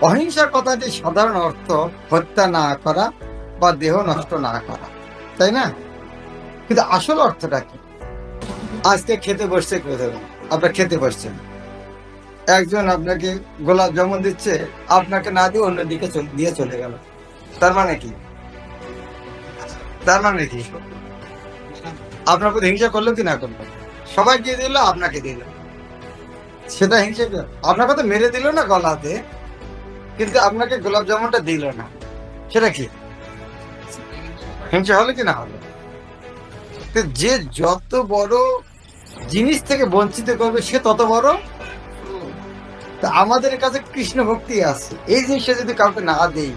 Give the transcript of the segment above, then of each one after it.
অহিংসার কথাটি সাধারণ অর্থ হত্যা না করা বা দেহ নষ্ট না করা, তাই না? কিন্তু আসল অর্থটা কি? আজকে খেতে বসছে কেউ, ধরুন আপনার খেতে বসছেন, একজন আপনাকে গোলাপ জামুন দিচ্ছে, আপনাকে না দিয়ে অন্যদিকে দিয়ে চলে গেল। তার মানে কি? তার মানে কি? আপনার প্রতি হিংসা করলো কি না করলো? সবাই দিয়ে দিল, আপনাকে দিল, সেটা হিংসা? আপনাকে তো মেরে দিল না গলাতে, কিন্তু আপনাকে গোলাপ জামুনটা দিল না, সেটা কি হিংসা হলো কি না হলো? তো যে যত বড় জিনিস থেকে বঞ্চিত করবে সে তত বড়। তা আমাদের কাছে কৃষ্ণ ভক্তি আছে, এই জিনিসটা যদি কাউকে না দেই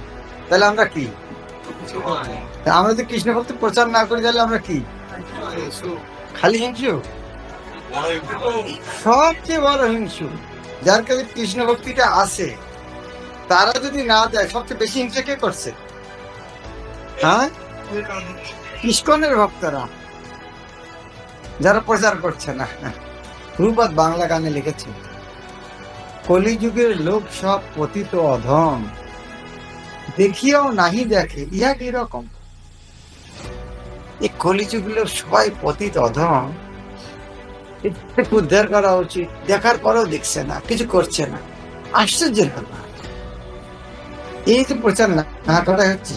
তাহলে আমরা কি? তা আমরা যদি কৃষ্ণ ভক্তি প্রচার না করি তাহলে আমরা কি? খালি হিংসু। সবচেয়ে বড় হিংসু যার কাছে কৃষ্ণ ভক্তিটা আছে, তারা যদি না দেয়, সবচেয়ে বেশি হিংসা কে করছে? হ্যাঁ, ইস্কনের ভক্তরা, যারা প্রচার করছে না। রূপবাদ বাংলা গানে লিখেছে, কলিযুগের লোক সব পতিত অধম, দেখিয়াও নাহি দেখে ইহা কি রকম। এই কলিযুগের লোক সবাই পতিত অধম, উদ্ধার করা উচিত, দেখার পরেও দেখছে না, কিছু করছে না। আশ্চর্যের ব্যাপার, এই যে প্রচার না করা হচ্ছে।